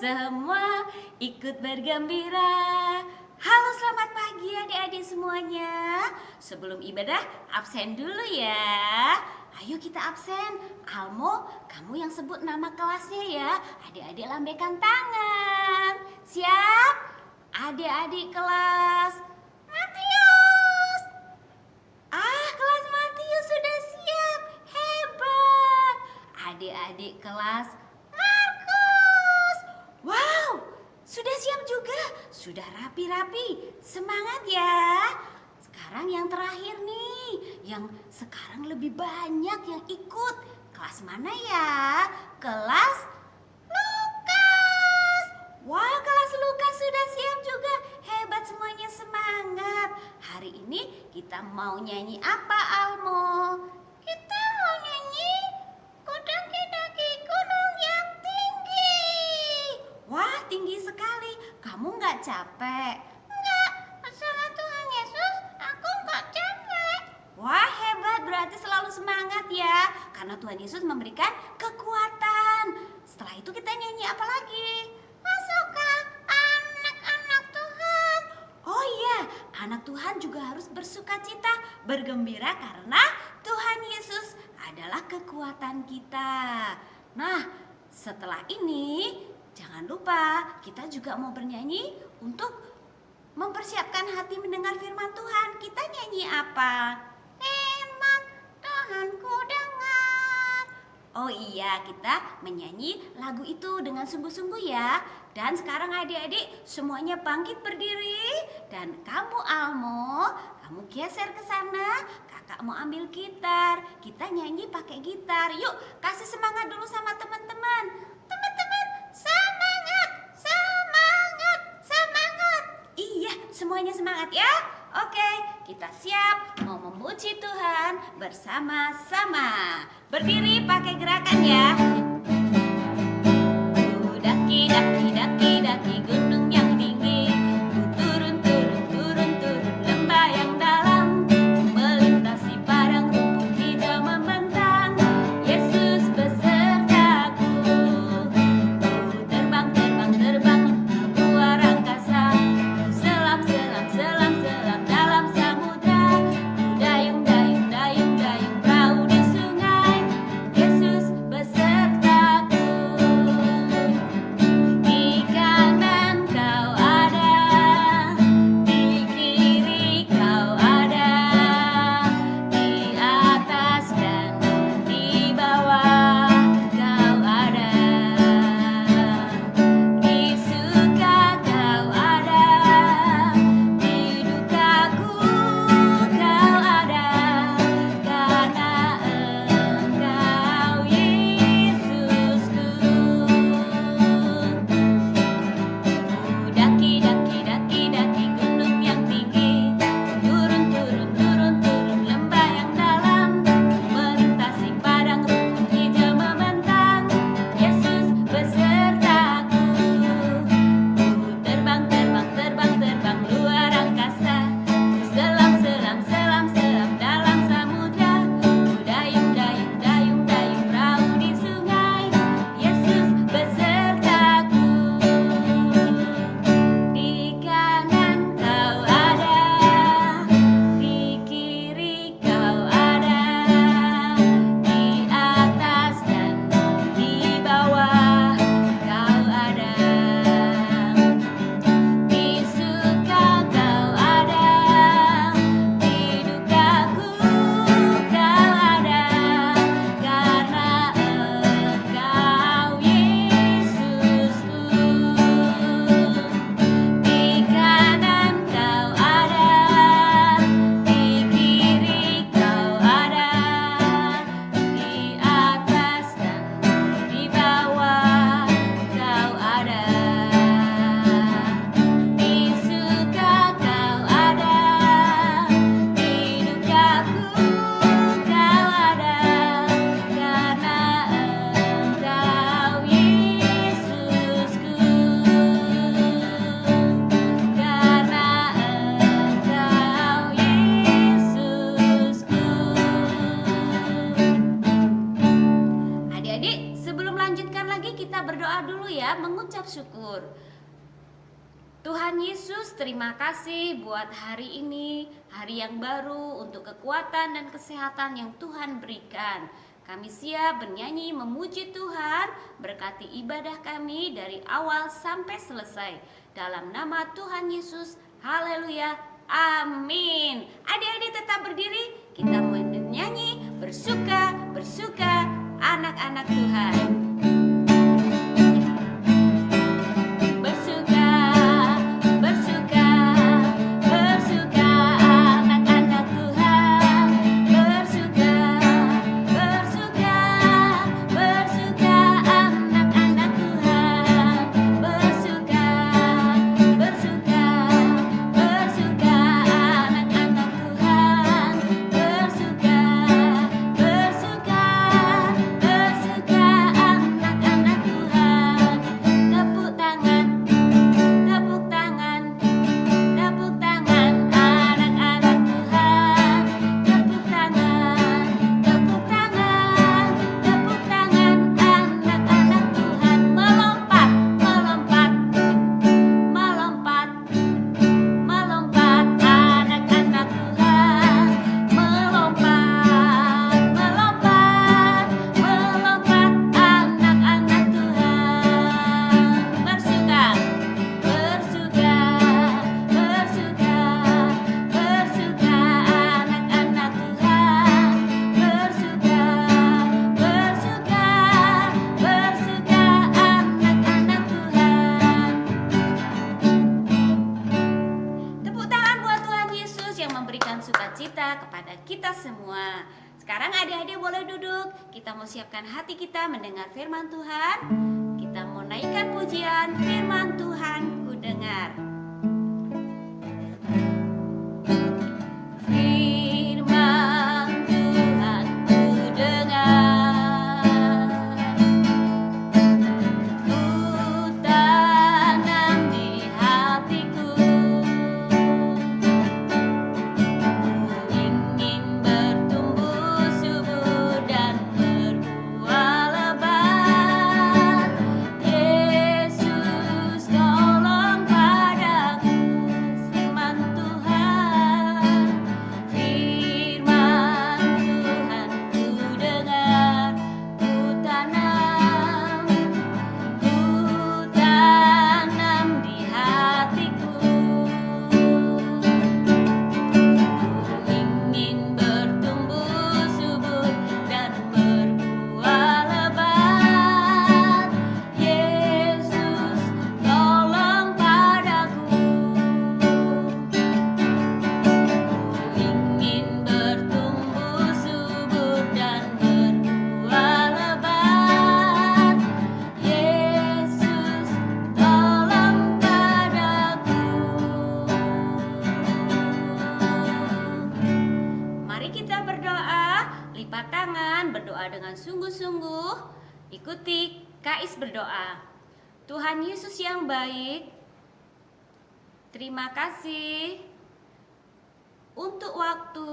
semua ikut bergembira. Halo, selamat pagi adik-adik semuanya. Sebelum ibadah, absen dulu ya. Ayo kita absen. Almo, kamu yang sebut nama kelasnya ya. Adik-adik lambaikan tangan. Siap? Adik-adik kelas Matius. Kelas Matius sudah siap. Hebat. Adik-adik kelas Markus. Wow, sudah siap juga. Sudah rapi-rapi. Semangat ya. Sekarang yang terakhir nih, yang sekarang lebih banyak yang ikut. Kelas mana ya? Kelas Lukas. Wah, kelas Lukas sudah siap juga. Hebat semuanya, semangat. Hari ini kita mau nyanyi apa, Almo? Kita mau nyanyi Kudaki-daki gunung yang tinggi. Wah, tinggi sekali. Kamu nggak capek? Nggak, bersama Tuhan Yesus aku nggak capek. Wah, hebat, berarti selalu semangat ya. Karena Tuhan Yesus memberikan kekuatan. Setelah itu kita nyanyi apa lagi? Masuklah anak-anak Tuhan. Oh iya, anak Tuhan juga harus bersukacita, bergembira karena Tuhan Yesus adalah kekuatan kita. Nah, setelah ini jangan lupa kita juga mau bernyanyi untuk mempersiapkan hati mendengar firman Tuhan. Kita nyanyi apa? Firman Tuhan ku dengar. Oh iya, kita menyanyi lagu itu dengan sungguh-sungguh ya. Dan sekarang adik-adik semuanya bangkit berdiri. Dan kamu Almo, kamu geser ke sana. Kakak mau ambil gitar. Kita nyanyi pakai gitar. Yuk, kasih semangat dulu sama teman-teman. Teman-teman, semangat, semangat, semangat. Iya, semuanya semangat ya. Oke, kita siap mau memuji Tuhan bersama-sama. Berdiri pakai gerakan ya. Daki, daki, daki, daki gunung yang tinggi. Turun, turun, turun, turun lembah yang dalam. Melintasi padang rumput hijau membentang. Yesus besertaku. Terbang, terbang, terbang luar angkasa. Selam, selam, selam, selam dalam samudra. Dayung, dayung, dayung, dayung perahu di sungai. Yesus besertaku. berdoa dulu ya, mengucap syukur. Tuhan Yesus, terima kasih buat hari ini, hari yang baru, untuk kekuatan dan kesehatan yang Tuhan berikan. Kami siap bernyanyi memuji Tuhan, berkati ibadah kami dari awal sampai selesai. Dalam nama Tuhan Yesus, haleluya, amin. Adik-adik tetap berdiri, kita menyanyi bersuka, bersuka, anak-anak Tuhan. Kepada kita semua. Sekarang adik-adik boleh duduk. Kita mau siapkan hati kita mendengar firman Tuhan. Kita mau naikkan pujian firman Tuhan ku dengar. Dengan sungguh-sungguh ikuti Kais berdoa. Tuhan Yesus yang baik, terima kasih untuk waktu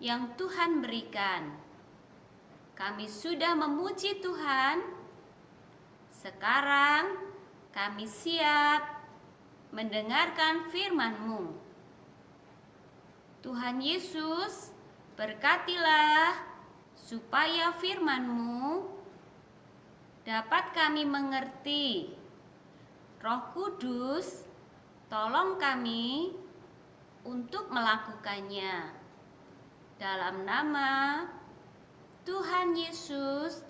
yang Tuhan berikan. Kami sudah memuji Tuhan. Sekarang kami siap mendengarkan firman-Mu. Tuhan Yesus, berkatilah supaya firman-Mu dapat kami mengerti. Roh Kudus, tolong kami untuk melakukannya. Dalam nama Tuhan Yesus,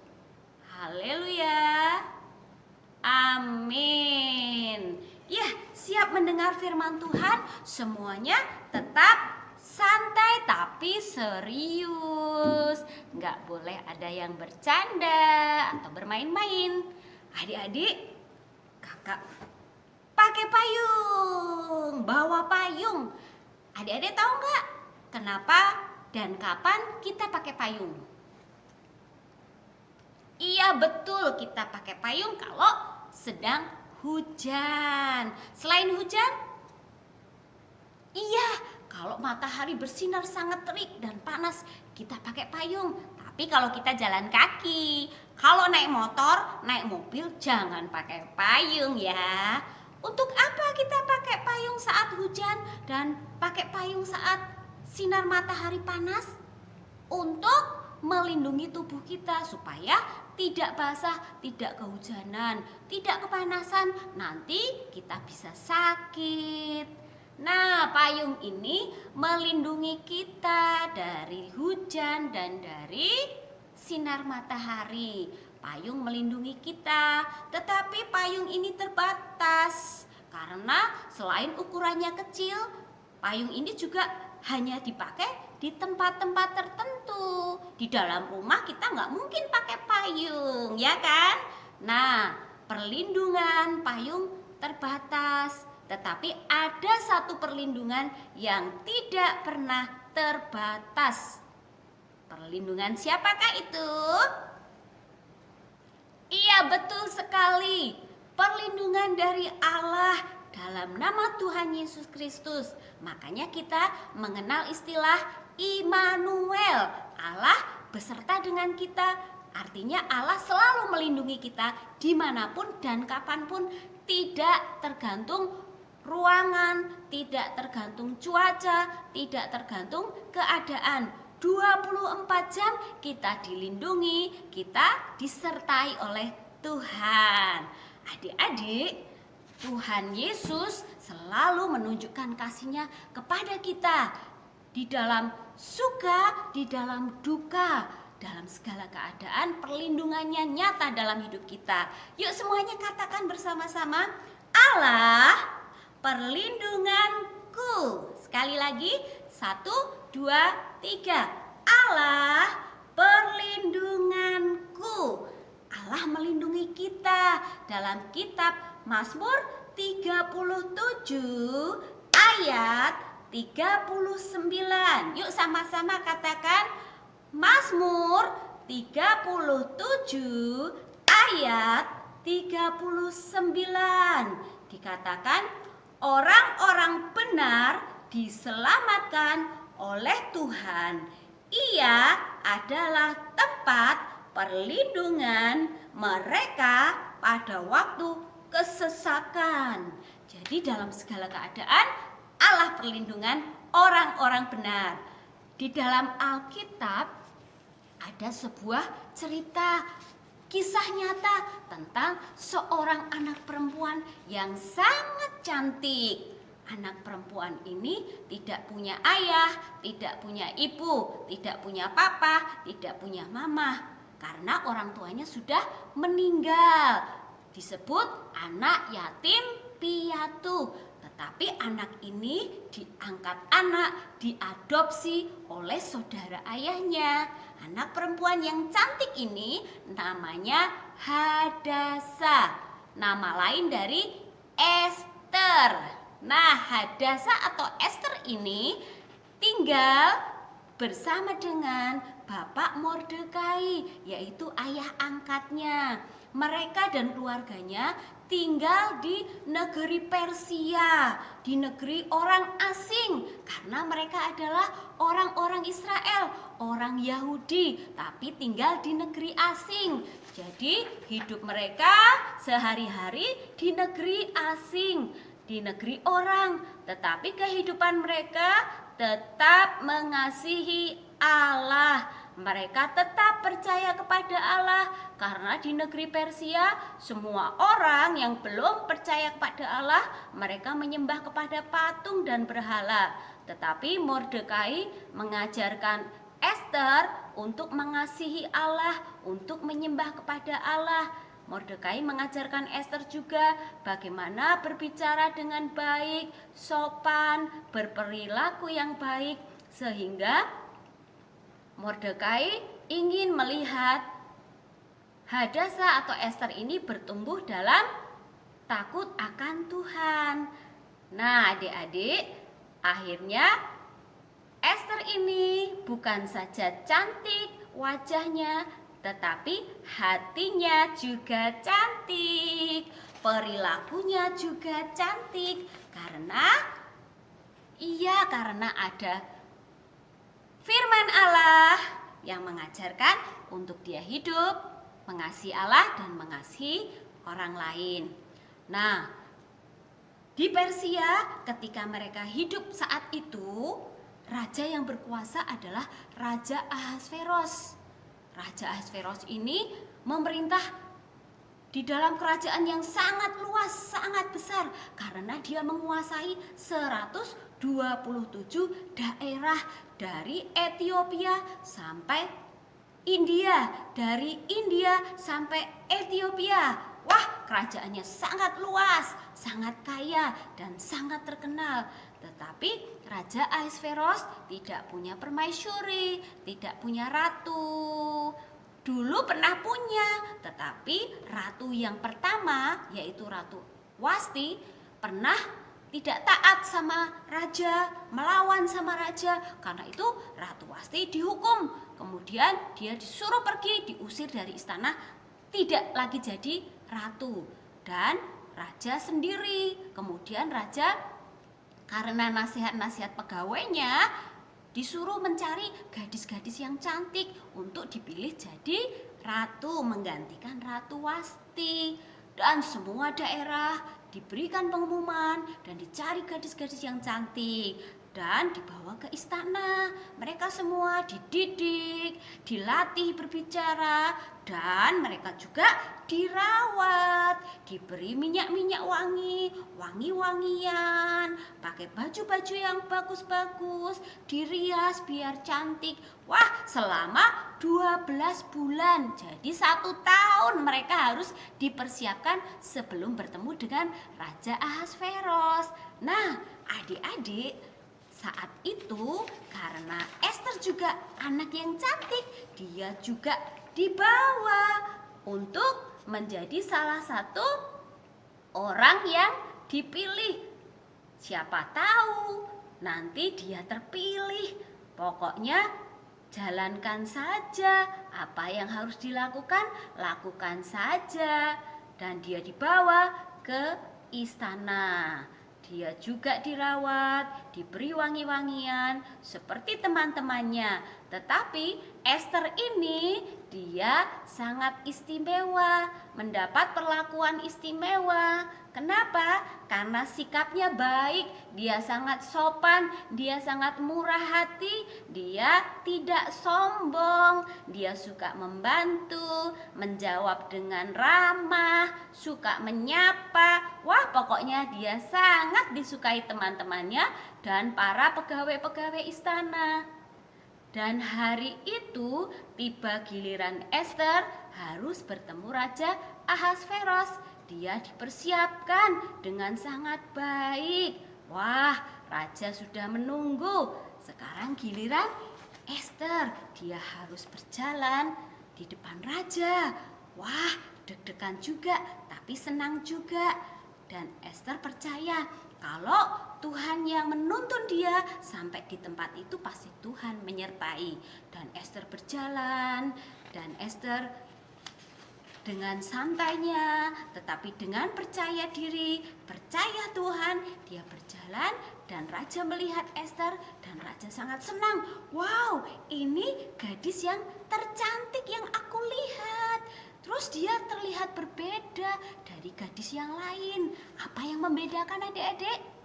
haleluya, amin. Ya, siap mendengar firman Tuhan, semuanya tetap santai tapi serius. Nggak boleh ada yang bercanda atau bermain-main. Adik-adik, kakak pakai payung, bawa payung. Adik-adik tahu nggak kenapa dan kapan kita pakai payung? Iya betul, kita pakai payung kalau sedang hujan. Selain hujan? Iya, kalau matahari bersinar sangat terik dan panas, kita pakai payung. Tapi kalau kita jalan kaki, Kalau naik motor, naik mobil jangan pakai payung ya. Untuk apa kita pakai payung saat hujan dan pakai payung saat sinar matahari panas? Untuk melindungi tubuh kita supaya tidak basah, tidak kehujanan, tidak kepanasan, nanti kita bisa sakit. Nah, payung ini melindungi kita dari hujan dan dari sinar matahari. Payung melindungi kita, tetapi payung ini terbatas karena selain ukurannya kecil, payung ini juga hanya dipakai di tempat-tempat tertentu. Di dalam rumah kita nggak mungkin pakai payung, ya kan? Nah, perlindungan payung terbatas, tetapi ada satu perlindungan yang tidak pernah terbatas. Perlindungan siapakah itu? Iya, betul sekali. Perlindungan dari Allah dalam nama Tuhan Yesus Kristus. Makanya kita mengenal istilah Immanuel, Allah beserta dengan kita. Artinya Allah selalu melindungi kita dimanapun dan kapanpun, tidak tergantung ruangan, tidak tergantung cuaca, tidak tergantung keadaan. 24 jam kita dilindungi, kita disertai oleh Tuhan. Adik-adik, Tuhan Yesus selalu menunjukkan kasih-Nya kepada kita di dalam suka, di dalam duka, dalam segala keadaan. Perlindungannya nyata dalam hidup kita. Yuk semuanya katakan bersama-sama, Allah perlindunganku. Sekali lagi, 1, 2, 3. Allah perlindunganku. Allah melindungi kita. Dalam kitab Mazmur 37 ayat 39. Yuk sama-sama katakan Mazmur 37 ayat 39. Dikatakan orang-orang benar diselamatkan oleh Tuhan. Ia adalah tempat perlindungan mereka pada waktu kesesakan. Jadi dalam segala keadaan Allah perlindungan orang-orang benar. Di dalam Alkitab ada sebuah cerita, kisah nyata tentang seorang anak perempuan yang sangat cantik. Anak perempuan ini tidak punya ayah, tidak punya ibu, tidak punya papa, tidak punya mama, karena orang tuanya sudah meninggal. Disebut anak yatim piatu. Tetapi anak ini diangkat anak, diadopsi oleh saudara ayahnya. Anak perempuan yang cantik ini namanya Hadasa. Nama lain dari Esther. Nah, Hadasa atau Esther ini tinggal bersama dengan Bapak Mordekai, yaitu ayah angkatnya. Mereka dan keluarganya tinggal di negeri Persia, di negeri orang asing, karena mereka adalah orang-orang Israel, orang Yahudi, tapi tinggal di negeri asing. Jadi hidup mereka sehari-hari di negeri asing, di negeri orang, tetapi kehidupan mereka tetap mengasihi Allah. Mereka tetap percaya kepada Allah, karena di negeri Persia semua orang yang belum percaya kepada Allah, mereka menyembah kepada patung dan berhala. Tetapi Mordekai mengajarkan Esther untuk mengasihi Allah, untuk menyembah kepada Allah. Mordekai mengajarkan Esther juga bagaimana berbicara dengan baik, sopan, berperilaku yang baik, sehingga Mordekai ingin melihat Hadasa atau Esther ini bertumbuh dalam takut akan Tuhan. Nah, adik-adik, akhirnya Esther ini bukan saja cantik wajahnya, tetapi hatinya juga cantik, perilakunya juga cantik, karena ada firman Allah yang mengajarkan untuk dia hidup mengasihi Allah dan mengasihi orang lain. Nah, di Persia ketika mereka hidup saat itu, raja yang berkuasa adalah Raja Ahasveros. Raja Ahasveros ini memerintah di dalam kerajaan yang sangat luas, sangat besar, karena dia menguasai 127 daerah dari Ethiopia sampai India, dari India sampai Ethiopia. Wah, kerajaannya sangat luas, sangat kaya, dan sangat terkenal. Tetapi Raja Ahasveros tidak punya permaisuri, tidak punya ratu. Dulu pernah punya, tetapi ratu yang pertama, yaitu Ratu Wasti, pernah tidak taat sama raja, melawan sama raja. Karena itu Ratu Wasti dihukum. Kemudian dia disuruh pergi, diusir dari istana, tidak lagi jadi ratu. Dan raja sendiri, kemudian raja karena nasihat-nasihat pegawainya disuruh mencari gadis-gadis yang cantik untuk dipilih jadi ratu, menggantikan Ratu Wasti. Dan semua daerah diberikan pengumuman dan dicari gadis-gadis yang cantik dan dibawa ke istana. Mereka semua dididik, dilatih berbicara, dan mereka juga dirawat, diberi minyak-minyak wangi, wangi-wangian, pakai baju-baju yang bagus-bagus, dirias biar cantik. Wah, selama 12 bulan. Jadi 1 tahun mereka harus dipersiapkan sebelum bertemu dengan Raja Ahasveros. Nah, adik-adik, saat itu karena Esther juga anak yang cantik, dia juga dibawa untuk menjadi salah satu orang yang dipilih. Siapa tahu nanti dia terpilih. Pokoknya jalankan saja apa yang harus dilakukan, lakukan saja. Dan dia dibawa ke istana. Dia juga dirawat, diberi wangi-wangian seperti teman-temannya. Tetapi Esther ini dia sangat istimewa, mendapat perlakuan istimewa. Kenapa? Karena sikapnya baik, dia sangat sopan, dia sangat murah hati, dia tidak sombong, dia suka membantu, menjawab dengan ramah, suka menyapa. Wah, pokoknya dia sangat disukai teman-temannya dan para pegawai-pegawai istana. Dan hari itu tiba giliran Esther harus bertemu Raja Ahasveros. Dia dipersiapkan dengan sangat baik. Wah, raja sudah menunggu. Sekarang giliran Esther. Dia harus berjalan di depan raja. Wah, deg-degan juga, tapi senang juga. Dan Esther percaya kalau Tuhan yang menuntun dia sampai di tempat itu pasti Tuhan menyertai. Dan Esther berjalan, dan Esther dengan santainya, tetapi dengan percaya diri, percaya Tuhan, dia berjalan dan raja melihat Esther dan raja sangat senang. Wow, ini gadis yang tercantik yang aku lihat. Terus dia terlihat berbeda dari gadis yang lain. Apa yang membedakan adik-adik?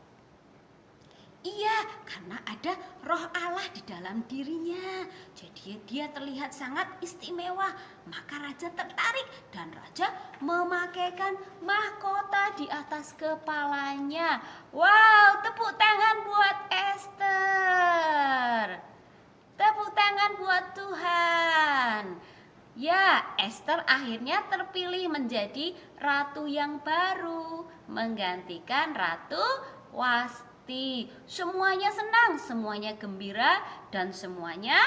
Iya, karena ada roh Allah di dalam dirinya. Jadi dia terlihat sangat istimewa. Maka raja tertarik dan raja memakaikan mahkota di atas kepalanya. Wow, tepuk tangan buat Esther. Tepuk tangan buat Tuhan. Ya, Esther akhirnya terpilih menjadi ratu yang baru, menggantikan Ratu Wasti. Semuanya senang, semuanya gembira, dan semuanya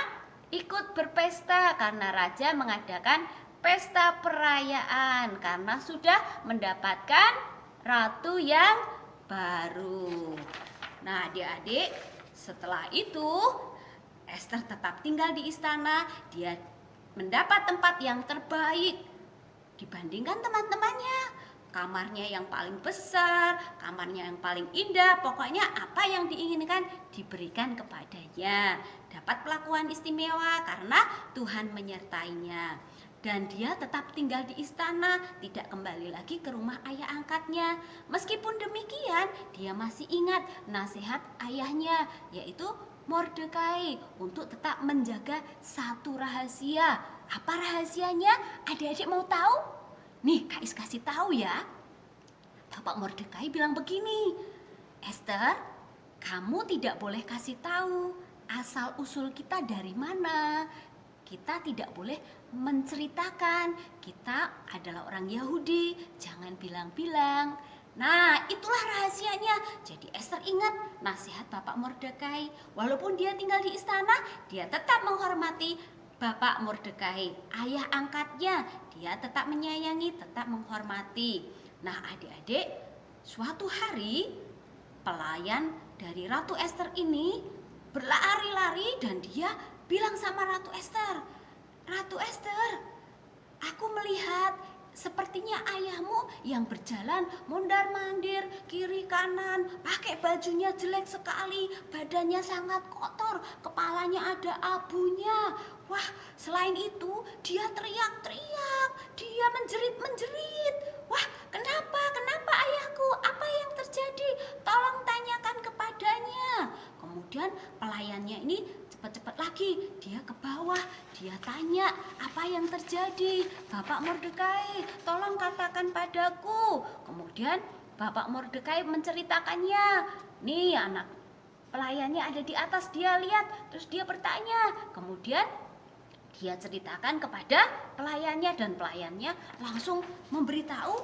ikut berpesta karena raja mengadakan pesta perayaan karena sudah mendapatkan ratu yang baru. Nah, adik-adik, setelah itu Esther tetap tinggal di istana. Dia mendapat tempat yang terbaik dibandingkan teman-temannya. Kamarnya yang paling besar, kamarnya yang paling indah, pokoknya apa yang diinginkan diberikan kepadanya. Dapat perlakuan istimewa karena Tuhan menyertainya. dan dia tetap tinggal di istana, tidak kembali lagi ke rumah ayah angkatnya. Meskipun demikian, dia masih ingat nasihat ayahnya, yaitu Mordekai, untuk tetap menjaga satu rahasia. Apa rahasianya? Adik-adik mau tahu? Nih, Kak Is kasih tahu ya. Bapak Mordekai bilang begini, Esther, kamu tidak boleh kasih tahu asal usul kita dari mana. Kita tidak boleh menceritakan kita adalah orang Yahudi, jangan bilang-bilang. Nah, itulah rahasianya. Jadi Esther ingat nasihat Bapak Mordekai. Walaupun dia tinggal di istana, dia tetap menghormati Bapak Mordekai, ayah angkatnya. Dia tetap menyayangi, tetap menghormati. Nah, adik-adik, suatu hari pelayan dari Ratu Esther ini berlari-lari dan dia bilang sama Ratu Esther, Ratu Esther, aku melihat sepertinya ayahmu yang berjalan mondar-mandir kiri kanan, pakai bajunya jelek sekali, badannya sangat kotor, kepalanya ada abunya. Wah, selain itu dia teriak-teriak, dia menjerit-menjerit. Wah, kenapa ayahku? Apa yang terjadi? Tolong tanyakan kepadanya. Kemudian pelayannya ini cepat-cepat lagi, dia ke bawah, dia tanya, apa yang terjadi? Bapak Mordekai, tolong katakan padaku. Kemudian Bapak Mordekai menceritakannya. Nih, anak pelayannya ada di atas, dia lihat, terus dia bertanya. Kemudian dia ceritakan kepada pelayannya dan pelayannya langsung memberitahu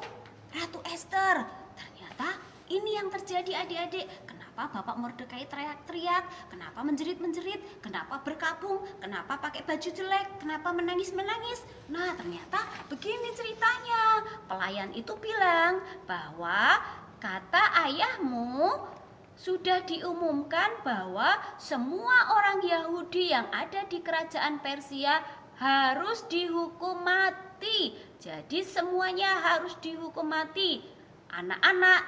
Ratu Esther. Ternyata ini yang terjadi adik-adik. Kenapa Bapak Mordekai teriak-teriak? Kenapa menjerit-menjerit? Kenapa berkabung? Kenapa pakai baju jelek? Kenapa menangis-menangis? Nah, ternyata begini ceritanya. Pelayan itu bilang bahwa kata ayahmu sudah diumumkan bahwa semua orang Yahudi yang ada di kerajaan Persia harus dihukum mati. Jadi semuanya harus dihukum mati. Anak-anak,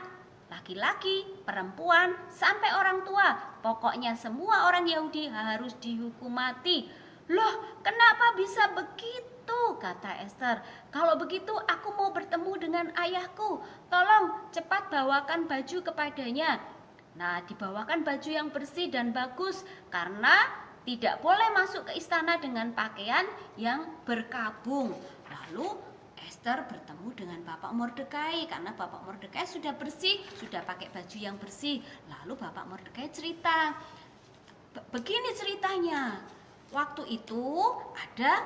laki-laki, perempuan, sampai orang tua. Pokoknya semua orang Yahudi harus dihukum mati. Loh, kenapa bisa begitu? Kata Esther. Kalau begitu aku mau bertemu dengan ayahku. Tolong cepat bawakan baju kepadanya. Nah, dibawakan baju yang bersih dan bagus karena tidak boleh masuk ke istana dengan pakaian yang berkabung. Lalu Esther bertemu dengan Bapak Mordekai karena Bapak Mordekai sudah bersih, sudah pakai baju yang bersih. Lalu Bapak Mordekai cerita, begini ceritanya. Waktu itu ada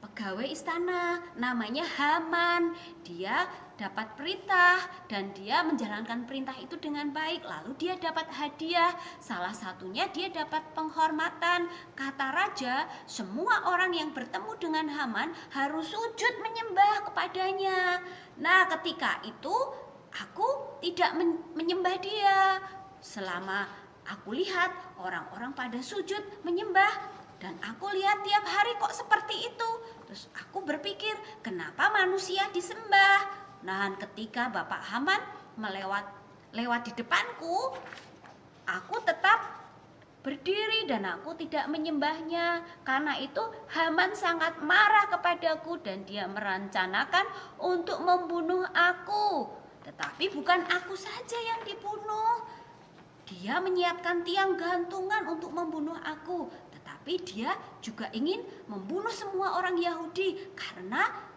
pegawai istana namanya Haman. Dia dapat perintah dan dia menjalankan perintah itu dengan baik. Lalu dia dapat hadiah. Salah satunya dia dapat penghormatan. Kata raja, semua orang yang bertemu dengan Haman harus sujud menyembah kepadanya. Nah, ketika itu aku tidak menyembah dia. Selama aku lihat orang-orang pada sujud menyembah, dan aku lihat tiap hari kok seperti itu. Terus aku berpikir, kenapa manusia disembah? Nah, ketika Bapak Haman lewat di depanku, aku tetap berdiri dan aku tidak menyembahnya. Karena itu Haman sangat marah kepadaku dan dia merencanakan untuk membunuh aku. Tetapi bukan aku saja yang dibunuh. Dia menyiapkan tiang gantungan untuk membunuh aku. Tetapi dia juga ingin membunuh semua orang Yahudi karena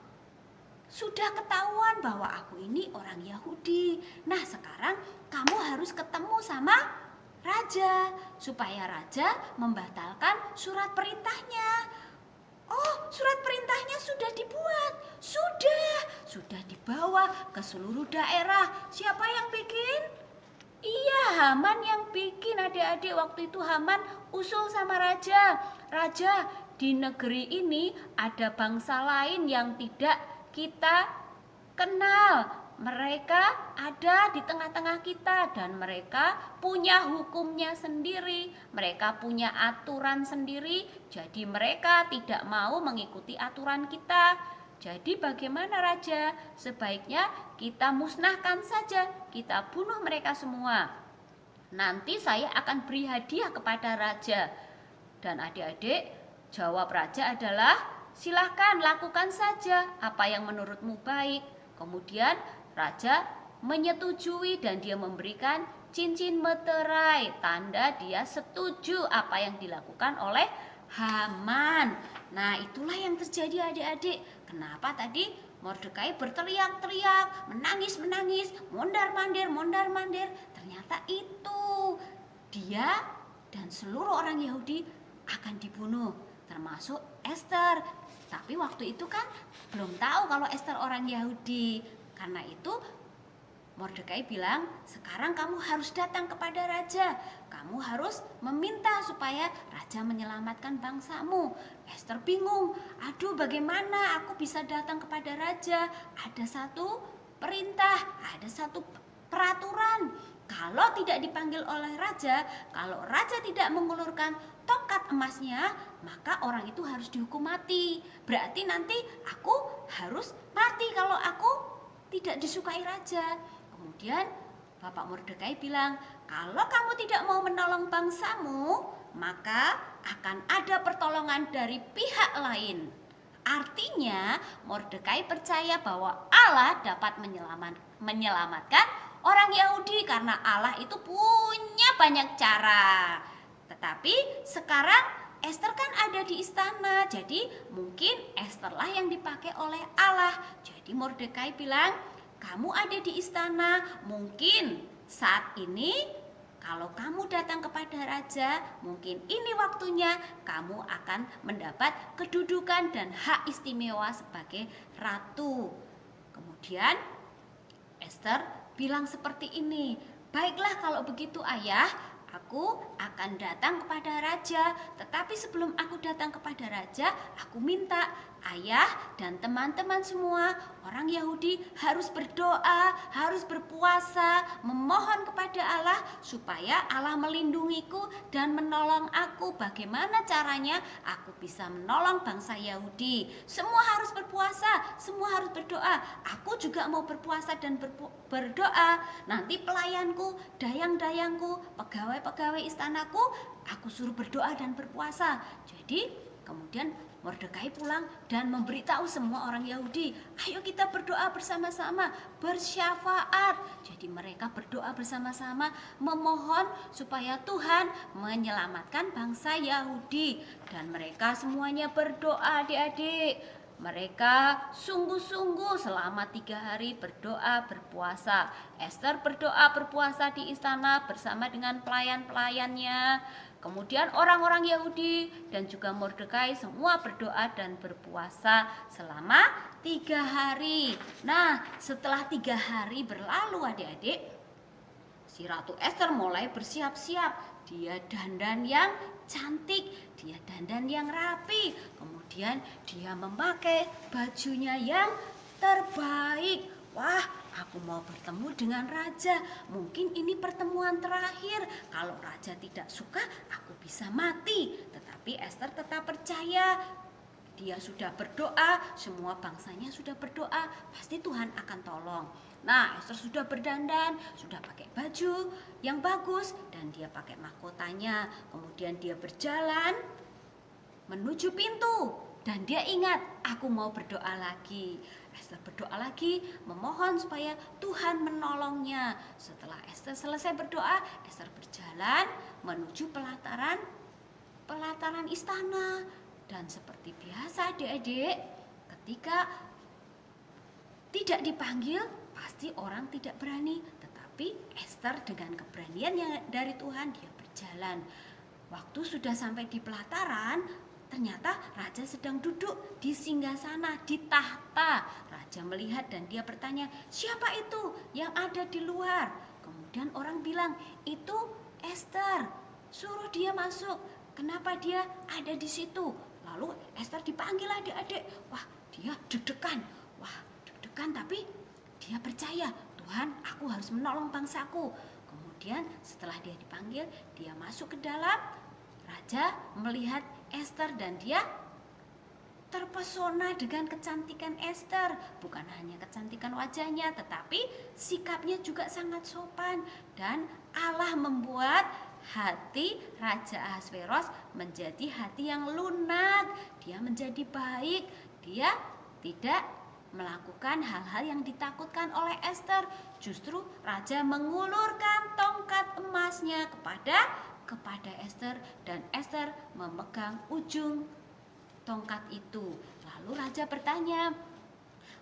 sudah ketahuan bahwa aku ini orang Yahudi. Nah, sekarang kamu harus ketemu sama raja supaya raja membatalkan surat perintahnya. Oh, surat perintahnya sudah dibuat. Sudah dibawa ke seluruh daerah. Siapa yang bikin? Iya, Haman yang bikin. Adik-adik, waktu itu Haman usul sama raja. Raja, di negeri ini ada bangsa lain yang tidak kita kenal. Mereka ada di tengah-tengah kita dan mereka punya hukumnya sendiri. Mereka punya aturan sendiri. Jadi mereka tidak mau mengikuti aturan kita. Jadi bagaimana raja? Sebaiknya kita musnahkan saja. Kita bunuh mereka semua. Nanti saya akan beri hadiah kepada raja. Dan adik-adik, jawab raja adalah, silahkan lakukan saja apa yang menurutmu baik. Kemudian raja menyetujui dan dia memberikan cincin meterai, tanda dia setuju apa yang dilakukan oleh Haman. Nah, itulah yang terjadi adik-adik. Kenapa tadi Mordekai berteriak-teriak, menangis-menangis, mondar-mandir. Ternyata itu dia dan seluruh orang Yahudi akan dibunuh, termasuk Esther. Tapi waktu itu kan belum tahu kalau Esther orang Yahudi. Karena itu Mordekai bilang, sekarang kamu harus datang kepada raja. Kamu harus meminta supaya raja menyelamatkan bangsamu. Esther bingung, aduh bagaimana aku bisa datang kepada raja? Ada satu perintah, ada satu peraturan. Kalau tidak dipanggil oleh raja, kalau raja tidak mengulurkan tongkat emasnya, maka orang itu harus dihukum mati. Berarti nanti aku harus mati kalau aku tidak disukai raja. Kemudian Bapak Mordekai bilang, kalau kamu tidak mau menolong bangsamu, maka akan ada pertolongan dari pihak lain. Artinya Mordekai percaya bahwa Allah dapat menyelamatkan orang Yahudi karena Allah itu punya banyak cara. Tetapi sekarang Esther kan ada di istana, jadi mungkin Estherlah yang dipakai oleh Allah. Jadi Mordekai bilang, kamu ada di istana, mungkin saat ini kalau kamu datang kepada raja, mungkin ini waktunya kamu akan mendapat kedudukan dan hak istimewa sebagai ratu. Kemudian Esther bilang seperti ini, baiklah kalau begitu ayah, aku akan datang kepada raja. Tetapi sebelum aku datang kepada raja, aku minta ayah dan teman-teman semua orang Yahudi harus berdoa, harus berpuasa, memohon kepada Allah supaya Allah melindungiku dan menolong aku. Bagaimana caranya aku bisa menolong bangsa Yahudi? Semua harus berpuasa, semua harus berdoa. Aku juga mau berpuasa dan berdoa. Nanti pelayanku, dayang-dayangku, pegawai-pegawai istanaku, aku suruh berdoa dan berpuasa. Jadi kemudian Mordekai pulang dan memberitahu semua orang Yahudi, ayo kita berdoa bersama-sama, bersyafaat. Jadi mereka berdoa bersama-sama, memohon supaya Tuhan menyelamatkan bangsa Yahudi. Dan mereka semuanya berdoa adik-adik. Mereka sungguh-sungguh selama 3 hari berdoa berpuasa. Esther berdoa berpuasa di istana bersama dengan pelayan-pelayannya. Kemudian orang-orang Yahudi dan juga Mordekai semua berdoa dan berpuasa selama 3 hari. Nah, setelah 3 hari berlalu adik-adik, si Ratu Esther mulai bersiap-siap. Dia dandan yang cantik, dia dandan yang rapi. Kemudian dia memakai bajunya yang terbaik. Wah, aku mau bertemu dengan raja. Mungkin ini pertemuan terakhir. Kalau raja tidak suka, aku bisa mati. Tetapi Esther tetap percaya. Dia sudah berdoa, semua bangsanya sudah berdoa, pasti Tuhan akan tolong. Nah, Esther sudah berdandan, sudah pakai baju yang bagus, dan dia pakai mahkotanya. Kemudian dia berjalan menuju pintu, dan dia ingat, aku mau berdoa lagi. Esther berdoa lagi, memohon supaya Tuhan menolongnya. Setelah Esther selesai berdoa, Esther berjalan menuju pelataran istana. Dan seperti biasa adik-adik, ketika tidak dipanggil, pasti orang tidak berani. Tetapi Esther dengan keberanian yang dari Tuhan, dia berjalan. Waktu sudah sampai di pelataran, ternyata raja sedang duduk di singgasana, di tahta. Raja melihat dan dia bertanya, siapa itu yang ada di luar? Kemudian orang bilang, itu Esther, suruh dia masuk. Kenapa dia ada di situ? Lalu Esther dipanggil adik-adik. Wah, dia deg-degan. Tapi dia percaya, Tuhan, aku harus menolong bangsaku. Kemudian setelah dia dipanggil, dia masuk ke dalam. Raja melihat Esther dan dia terpesona dengan kecantikan Esther. Bukan hanya kecantikan wajahnya, tetapi sikapnya juga sangat sopan. Dan Allah membuat hati Raja Ahasveros menjadi hati yang lunak. Dia menjadi baik. Dia tidak melakukan hal-hal yang ditakutkan oleh Ester. Justru raja mengulurkan tongkat emasnya kepada Ester, dan Ester memegang ujung tongkat itu. Lalu raja bertanya,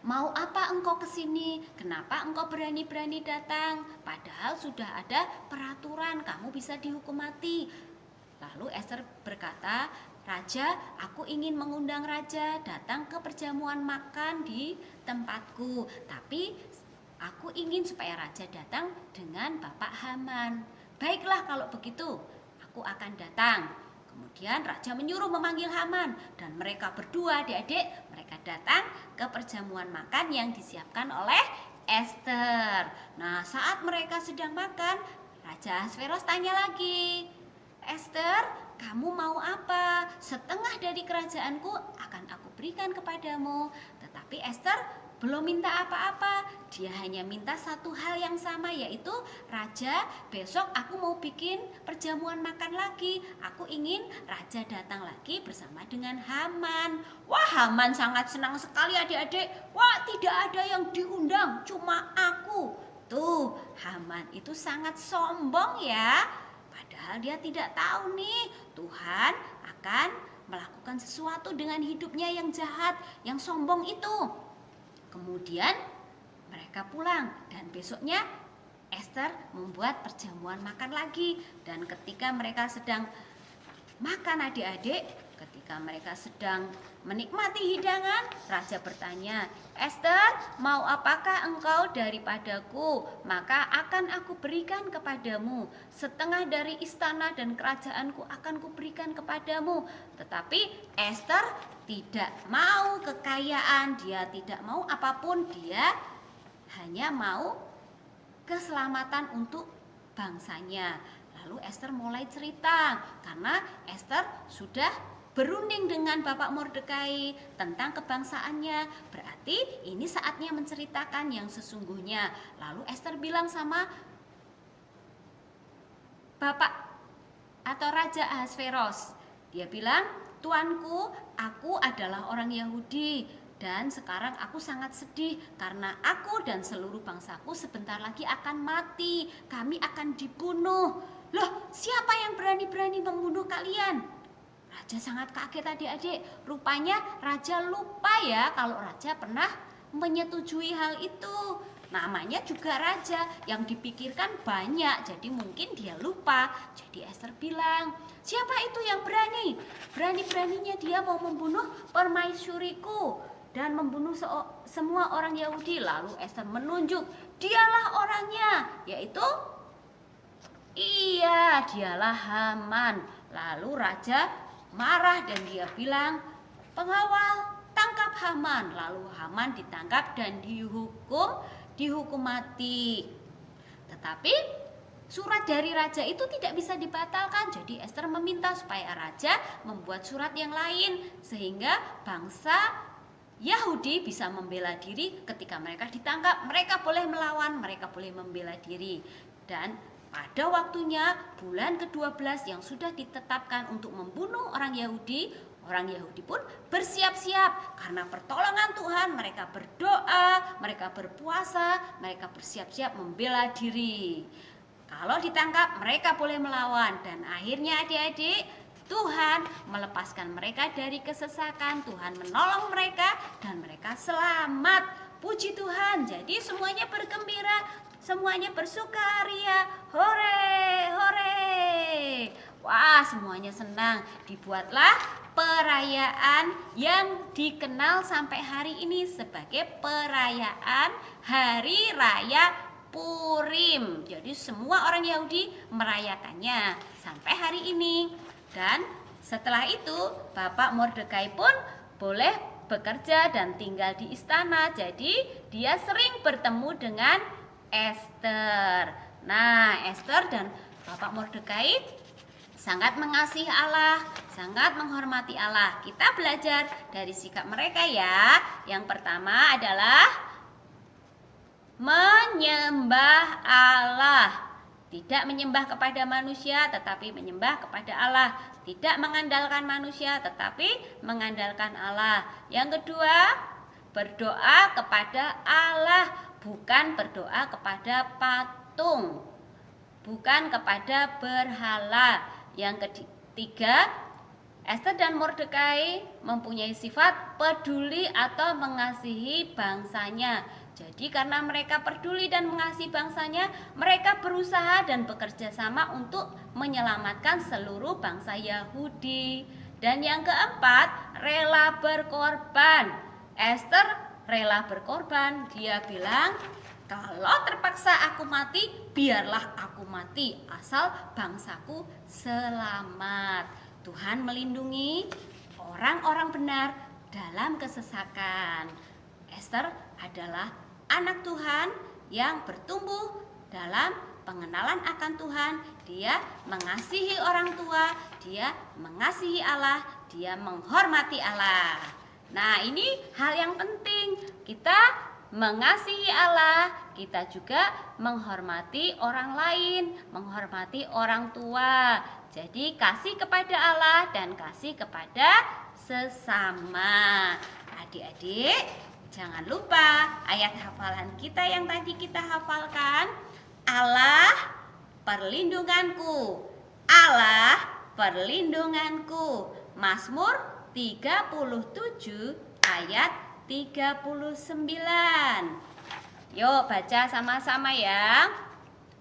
"Mau apa engkau ke sini? Kenapa engkau berani-berani datang? Padahal sudah ada peraturan, kamu bisa dihukum mati." Lalu Ester berkata, "Raja, aku ingin mengundang raja datang ke perjamuan makan di tempatku. Tapi aku ingin supaya raja datang dengan Bapak Haman." "Baiklah kalau begitu, aku akan datang." Kemudian raja menyuruh memanggil Haman, dan mereka berdua, adik-adik, mereka datang ke perjamuan makan yang disiapkan oleh Ester. Nah, saat mereka sedang makan, Raja Ahasveros tanya lagi, "Ester, kamu mau apa? Setengah dari kerajaanku akan aku berikan kepadamu." Tetapi Ester belum minta apa-apa. Dia hanya minta satu hal yang sama, yaitu, "Raja, besok aku mau bikin perjamuan makan lagi. Aku ingin raja datang lagi bersama dengan Haman." Wah, Haman sangat senang sekali, adik-adik. Wah, tidak ada yang diundang, cuma aku. Tuh, Haman itu sangat sombong ya. Padahal dia tidak tahu nih, Tuhan akan melakukan sesuatu dengan hidupnya yang jahat, yang sombong itu. Kemudian mereka pulang, dan besoknya Ester membuat perjamuan makan lagi. Dan ketika mereka sedang makan, adik-adik, ketika mereka sedang menikmati hidangan, raja bertanya, "Ester, mau apakah engkau daripadaku? Maka akan aku berikan kepadamu. Setengah dari istana dan kerajaanku akan kuberikan kepadamu." Tetapi Ester tidak mau kekayaan, dia tidak mau apapun, dia hanya mau keselamatan untuk bangsanya. Lalu Ester mulai cerita, karena Ester sudah berunding dengan Bapak Mordekai tentang kebangsaannya. Berarti ini saatnya menceritakan yang sesungguhnya. Lalu Ester bilang sama Bapak atau Raja Ahasveros, dia bilang, "Tuanku, aku adalah orang Yahudi, dan sekarang aku sangat sedih karena aku dan seluruh bangsaku sebentar lagi akan mati. Kami akan dibunuh." "Loh, siapa yang berani-berani membunuh kalian?" Raja sangat kaget, adik-adik. Rupanya raja lupa ya kalau raja pernah menyetujui hal itu. Namanya juga raja, yang dipikirkan banyak, jadi mungkin dia lupa. Jadi Ester bilang, "Siapa itu yang berani? Berani-beraninya dia mau membunuh permaisuriku dan membunuh semua orang Yahudi." Lalu Ester menunjuk, "Dialah orangnya, yaitu dialah Haman." Lalu raja marah dan dia bilang, "Pengawal, tangkap Haman." Lalu Haman ditangkap dan dihukum mati. Tetapi surat dari raja itu tidak bisa dibatalkan. Jadi Ester meminta supaya raja membuat surat yang lain, sehingga bangsa Yahudi bisa membela diri ketika mereka ditangkap. Mereka boleh melawan, mereka boleh membela diri. Dan pada waktunya, bulan ke-12 yang sudah ditetapkan untuk membunuh orang Yahudi pun bersiap-siap. Karena pertolongan Tuhan, mereka berdoa, mereka berpuasa, mereka bersiap-siap membela diri. Kalau ditangkap, mereka boleh melawan. Dan akhirnya, adik-adik, Tuhan melepaskan mereka dari kesesakan. Tuhan menolong mereka dan mereka selamat. Puji Tuhan. Jadi semuanya bergembira, semuanya bersukaria. Hore, hore. Wah, semuanya senang. Dibuatlah perayaan yang dikenal sampai hari ini sebagai perayaan Hari Raya Purim. Jadi semua orang Yahudi merayakannya sampai hari ini. Dan setelah itu Bapak Mordekai pun boleh bekerja dan tinggal di istana. Jadi dia sering bertemu dengan Ester. Nah, Ester dan Bapak Mordekai sangat mengasihi Allah, sangat menghormati Allah. Kita belajar dari sikap mereka ya. Yang pertama adalah menyembah Allah. Tidak menyembah kepada manusia tetapi menyembah kepada Allah. Tidak mengandalkan manusia tetapi mengandalkan Allah. Yang kedua, berdoa kepada Allah, bukan berdoa kepada patung, bukan kepada berhala. Yang ketiga, Ester dan Mordekai mempunyai sifat peduli atau mengasihi bangsanya. Jadi karena mereka peduli dan mengasihi bangsanya, mereka berusaha dan bekerja sama untuk menyelamatkan seluruh bangsa Yahudi. Dan yang keempat, rela berkorban. Ester rela berkorban. Dia bilang, kalau terpaksa aku mati, biarlah aku mati, asal bangsaku selamat. Tuhan melindungi orang-orang benar dalam kesesakan. Ester adalah anak Tuhan yang bertumbuh dalam pengenalan akan Tuhan. Dia mengasihi orang tua, dia mengasihi Allah, dia menghormati Allah. Nah, ini hal yang penting. Kita mengasihi Allah, kita juga menghormati orang lain, menghormati orang tua. Jadi kasih kepada Allah dan kasih kepada sesama. Adik-adik, jangan lupa ayat hafalan kita yang tadi kita hafalkan. Allah perlindunganku, Allah perlindunganku. Mazmur 37 ayat 39. Yuk baca sama-sama ya.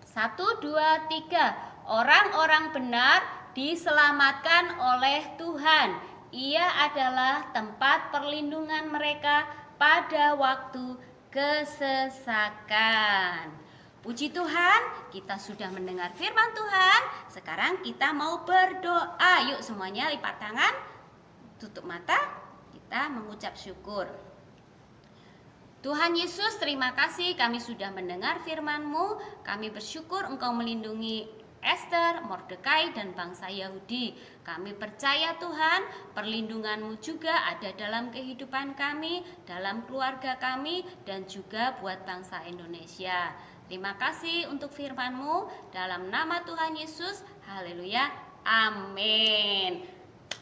1, 2, 3. Orang-orang benar diselamatkan oleh Tuhan. Ia adalah tempat perlindungan mereka pada waktu kesesakan. Puji Tuhan, kita sudah mendengar firman Tuhan. Sekarang kita mau berdoa. Yuk semuanya lipat tangan, tutup mata, kita mengucap syukur. Tuhan Yesus, terima kasih kami sudah mendengar firman-Mu. Kami bersyukur Engkau melindungi Ester, Mordekai, dan bangsa Yahudi. Kami percaya Tuhan, perlindungan-Mu juga ada dalam kehidupan kami, dalam keluarga kami, dan juga buat bangsa Indonesia. Terima kasih untuk firman-Mu, dalam nama Tuhan Yesus, haleluya, amin.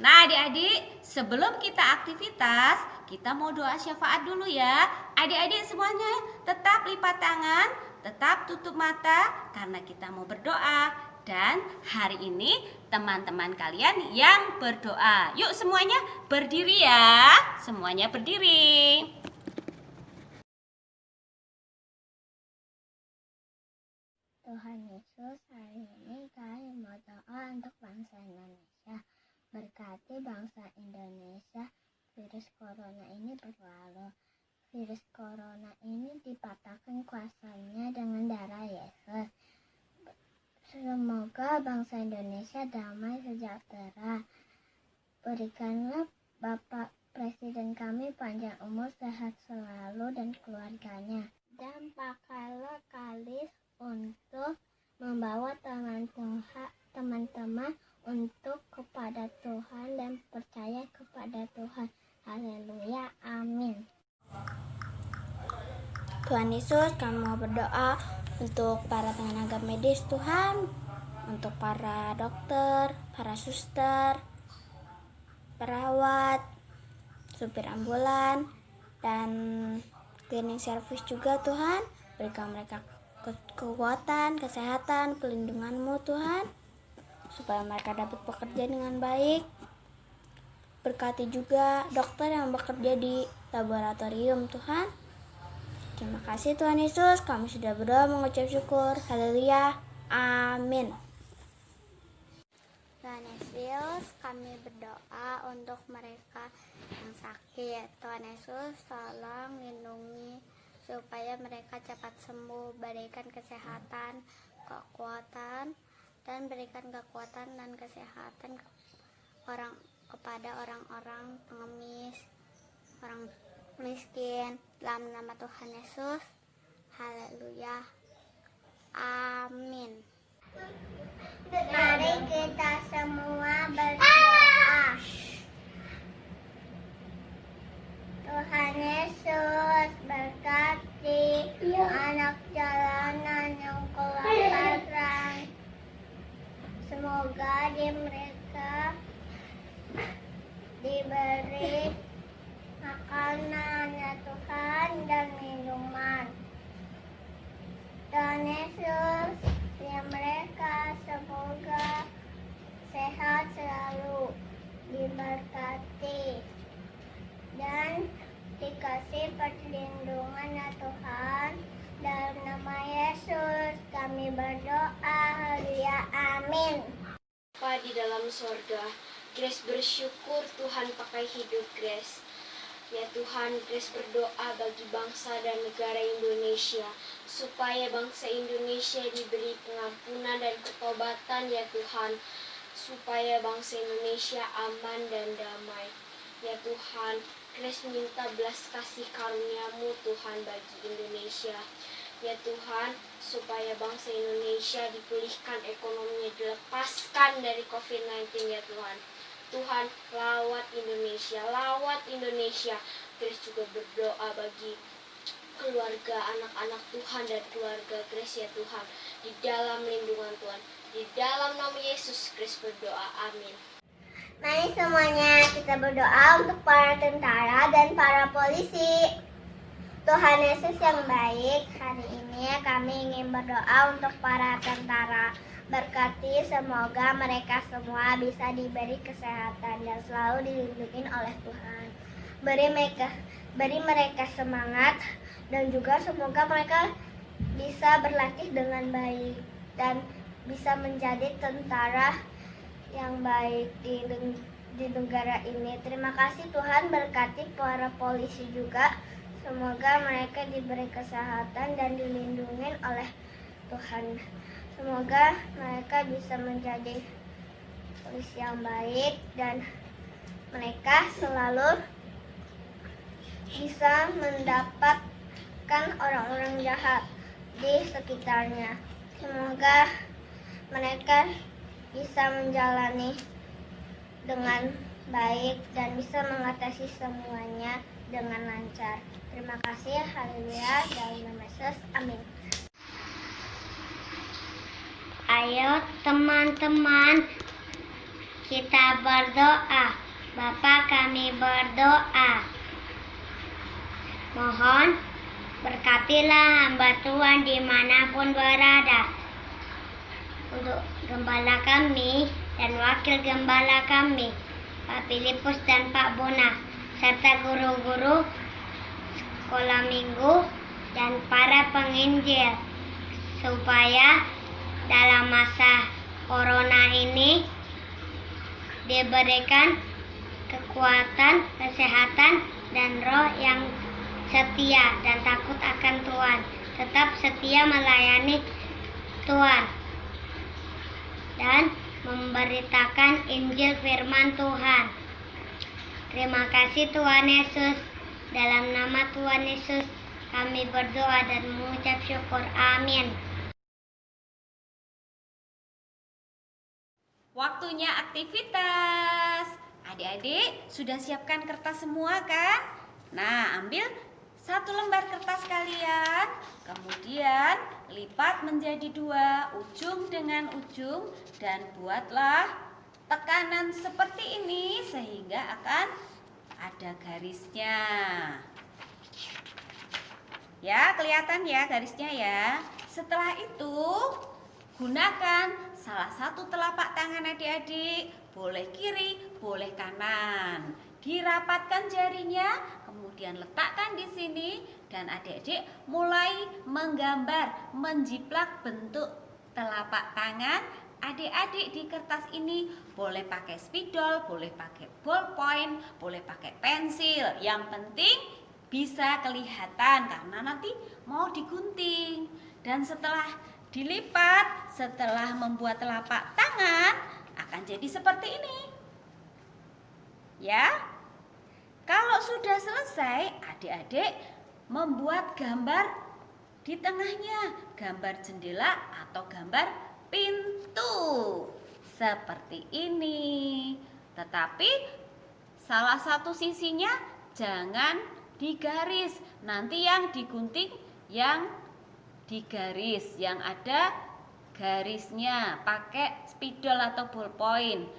Nah adik-adik, sebelum kita aktivitas, kita mau doa syafaat dulu ya. Adik-adik semuanya tetap lipat tangan, tetap tutup mata, karena kita mau berdoa. Dan hari ini teman-teman kalian yang berdoa. Yuk semuanya berdiri ya. Semuanya berdiri. Tuhan Yesus, hari ini kami mau doa untuk bangsa Indonesia. Berkati bangsa Indonesia, virus corona ini berlalu. Virus corona ini dipatahkan kuasanya dengan darah Yesus. Semoga bangsa Indonesia damai sejahtera. Berikanlah Bapak Presiden kami panjang umur, sehat selalu dan keluarganya. Dan pakailah Kalis untuk membawa teman-teman untuk kepada Tuhan dan percaya kepada Tuhan. Haleluya, amin. Tuhan Yesus, kami mau berdoa untuk para tenaga medis Tuhan, untuk para dokter, para suster, perawat, supir ambulan, dan cleaning service juga Tuhan. Berikan mereka kekuatan, kesehatan, pelindungan-Mu Tuhan, supaya mereka dapat bekerja dengan baik. Berkati juga dokter yang bekerja di laboratorium Tuhan. Terima kasih Tuhan Yesus, kami sudah berdoa mengucap syukur. Haleluya, amin. Tuhan Yesus, kami berdoa untuk mereka yang sakit. Tuhan Yesus, tolong lindungi supaya mereka cepat sembuh. Berikan kesehatan, kekuatan, dan berikan kekuatan dan kesehatan kepada orang-orang pengemis, orang miskin, dalam nama Tuhan Yesus. Haleluya, amin. Mari kita semua berdoa. Tuhan Yesus, berkati anak jalanan yang kelaparan, kami berdoa. Haleluya, amin. Bapa di dalam sorga, Grace bersyukur Tuhan pakai hidup Grace. Ya Tuhan, Grace berdoa bagi bangsa dan negara Indonesia, supaya bangsa Indonesia diberi pengampunan dan ketobatan ya Tuhan, supaya bangsa Indonesia aman dan damai. Ya Tuhan, Grace minta belas kasih karunia-Mu Tuhan bagi Indonesia. Ya Tuhan, supaya bangsa Indonesia dipulihkan ekonominya, dilepaskan dari COVID-19 ya Tuhan. Tuhan, lawat Indonesia, lawat Indonesia. Grace juga berdoa bagi keluarga anak-anak Tuhan dan keluarga Grace ya Tuhan. Di dalam lindungan Tuhan, di dalam nama Yesus Grace berdoa, amin. Mari semuanya kita berdoa untuk para tentara dan para polisi. Tuhan Yesus yang baik, hari ini kami ingin berdoa untuk para tentara. Berkati semoga mereka semua bisa diberi kesehatan dan selalu dilindungi oleh Tuhan. Beri mereka semangat dan juga semoga mereka bisa berlatih dengan baik dan bisa menjadi tentara yang baik di negara ini. Terima kasih Tuhan, berkati para polisi juga. Semoga mereka diberi kesehatan dan dilindungi oleh Tuhan. Semoga mereka bisa menjadi polisi yang baik dan mereka selalu bisa mendapatkan orang-orang jahat di sekitarnya. Semoga mereka bisa menjalani dengan baik dan bisa mengatasi semuanya dengan lancar. Terima kasih, haleluya, dalam nama Yesus, amin. Ayo teman-teman, kita berdoa. Bapa, kami berdoa. Mohon berkatilah hamba Tuhan dimanapun berada. Untuk gembala kami dan wakil gembala kami, Pak Filipus dan Pak Bona, serta guru-guru sekolah minggu dan para penginjil, supaya dalam masa corona ini diberikan kekuatan, kesehatan, dan roh yang setia dan takut akan Tuhan, tetap setia melayani Tuhan dan memberitakan Injil firman Tuhan. Terima kasih Tuhan Yesus. Dalam nama Tuhan Yesus kami berdoa dan mengucap syukur. Amin. Waktunya aktivitas. Adik-adik sudah siapkan kertas semua kan? Nah, ambil satu lembar kertas kalian, kemudian lipat menjadi 2, ujung dengan ujung, dan buatlah tekanan seperti ini sehingga akan ada garisnya. Ya, kelihatan ya garisnya ya. Setelah itu, gunakan salah satu telapak tangan adik-adik, boleh kiri, boleh kanan. Dirapatkan jarinya, kemudian letakkan di sini dan adik-adik mulai menggambar, menjiplak bentuk telapak tangan adik-adik di kertas ini. Boleh pakai spidol, boleh pakai ballpoint, boleh pakai pensil. Yang penting bisa kelihatan karena nanti mau digunting. Dan setelah dilipat, setelah membuat telapak tangan akan jadi seperti ini. Ya. Kalau sudah selesai, adik-adik membuat gambar di tengahnya, gambar jendela atau gambar pintu seperti ini. Tetapi salah satu sisinya jangan digaris. Nanti yang digunting yang digaris, yang ada garisnya, pakai spidol atau ballpoint.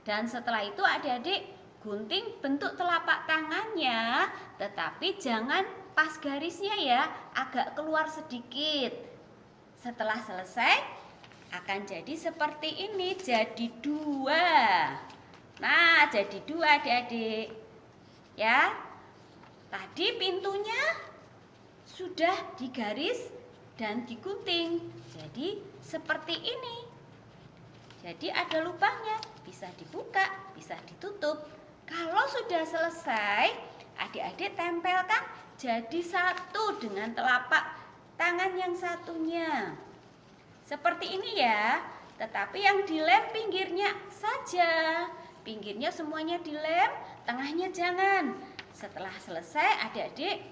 Dan setelah itu adik-adik gunting bentuk telapak tangannya, tetapi jangan pas garisnya ya, agak keluar sedikit. Setelah selesai akan jadi seperti ini, jadi 2. Nah, jadi 2 adik-adik. Ya. Tadi pintunya sudah digaris dan digunting. Jadi seperti ini. Jadi ada lubangnya, bisa dibuka, bisa ditutup. Kalau sudah selesai, adik-adik tempelkan jadi satu dengan telapak tangan yang satunya. Seperti ini ya, tetapi yang dilem pinggirnya saja. Pinggirnya semuanya dilem, tengahnya jangan. Setelah selesai, adik-adik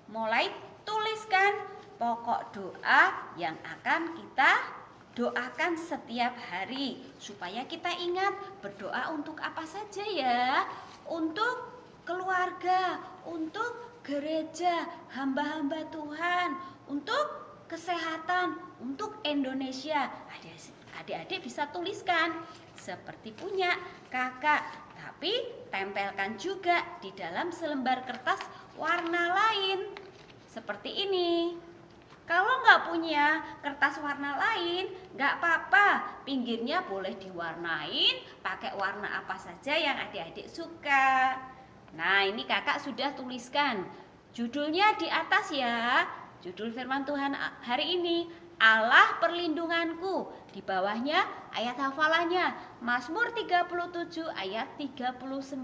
mulai tuliskan pokok doa yang akan kita doakan setiap hari, supaya kita ingat berdoa untuk apa saja ya. Untuk keluarga, untuk gereja, hamba-hamba Tuhan, untuk kesehatan, untuk Indonesia. Adik-adik bisa tuliskan seperti punya kakak, tapi tempelkan juga di dalam selembar kertas warna lain seperti ini. Kalau nggak punya kertas warna lain, nggak apa-apa. Pinggirnya boleh diwarnain pakai warna apa saja yang adik-adik suka. Nah, ini kakak sudah tuliskan. Judulnya di atas ya. Judul firman Tuhan hari ini, Allah perlindunganku. Di bawahnya ayat hafalannya, Mazmur 37 ayat 39.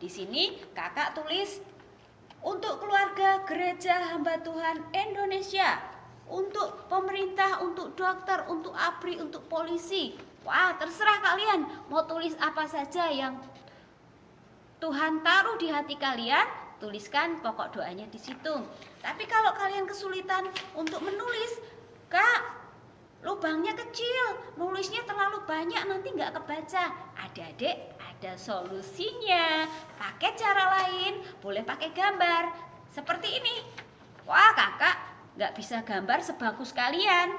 Di sini kakak tulis untuk keluarga gereja hamba Tuhan Indonesia, untuk pemerintah, untuk dokter, untuk ABRI, untuk polisi. Wah, terserah kalian mau tulis apa saja yang Tuhan taruh di hati kalian, tuliskan pokok doanya di situ. Tapi kalau kalian kesulitan untuk menulis, Kak, lubangnya kecil, nulisnya terlalu banyak, nanti nggak kebaca. Adik-adik ada solusinya. Pakai cara lain, boleh pakai gambar seperti ini. Wah, kakak nggak bisa gambar sebagus kalian,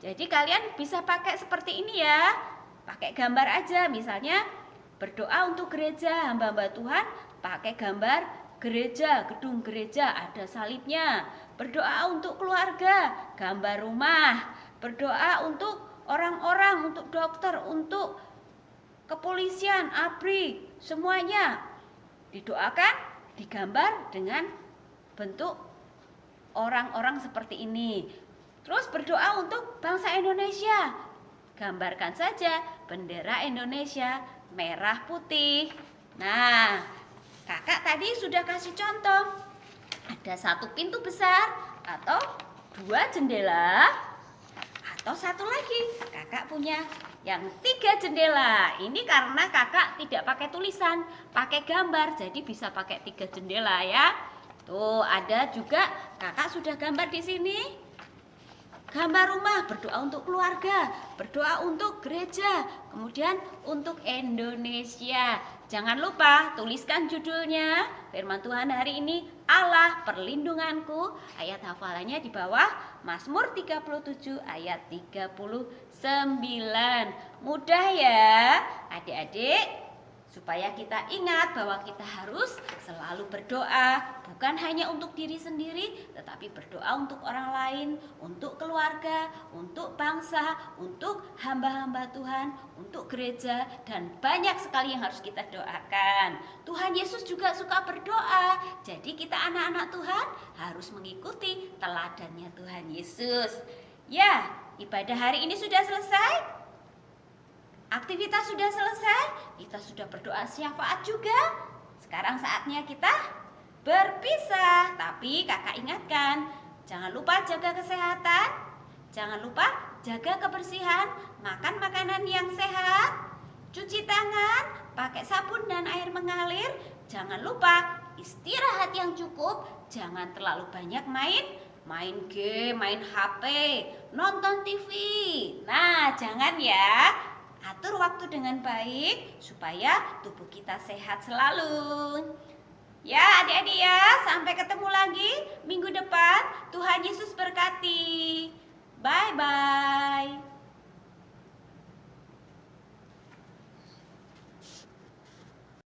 jadi kalian bisa pakai seperti ini ya. Pakai gambar aja, misalnya berdoa untuk gereja hamba-hamba Tuhan, pakai gambar gereja, gedung gereja, ada salibnya. Berdoa untuk keluarga, gambar rumah. Berdoa untuk orang-orang, untuk dokter, untuk kepolisian, ABRI, semuanya didoakan, digambar dengan bentuk orang-orang seperti ini. Terus berdoa untuk bangsa Indonesia, gambarkan saja bendera Indonesia merah putih. Nah, kakak tadi sudah kasih contoh, ada satu pintu besar atau dua jendela, atau satu lagi kakak punya yang 3 jendela. Ini karena kakak tidak pakai tulisan, pakai gambar, jadi bisa pakai 3 jendela ya. Tuh ada juga kakak sudah gambar di sini. Gambar rumah, berdoa untuk keluarga, berdoa untuk gereja, kemudian untuk Indonesia. Jangan lupa tuliskan judulnya. Firman Tuhan hari ini, Allah perlindunganku. Ayat hafalannya di bawah, Mazmur 37 ayat 39. Mudah ya adik-adik, supaya kita ingat bahwa kita harus selalu berdoa, bukan hanya untuk diri sendiri, tetapi berdoa untuk orang lain, untuk keluarga, untuk bangsa, untuk hamba-hamba Tuhan, untuk gereja, dan banyak sekali yang harus kita doakan. Tuhan Yesus juga suka berdoa, jadi kita anak-anak Tuhan harus mengikuti teladannya Tuhan Yesus. Ya, ibadah hari ini sudah selesai. Aktivitas sudah selesai, kita sudah berdoa syafaat juga. Sekarang saatnya kita berpisah. Tapi kakak ingatkan, jangan lupa jaga kesehatan, jangan lupa jaga kebersihan, makan makanan yang sehat, cuci tangan, pakai sabun dan air mengalir. Jangan lupa istirahat yang cukup, jangan terlalu banyak main game, main HP, nonton TV. Nah, jangan ya. Atur waktu dengan baik supaya tubuh kita sehat selalu. Ya adik-adik ya, sampai ketemu lagi minggu depan. Tuhan Yesus berkati. Bye-bye.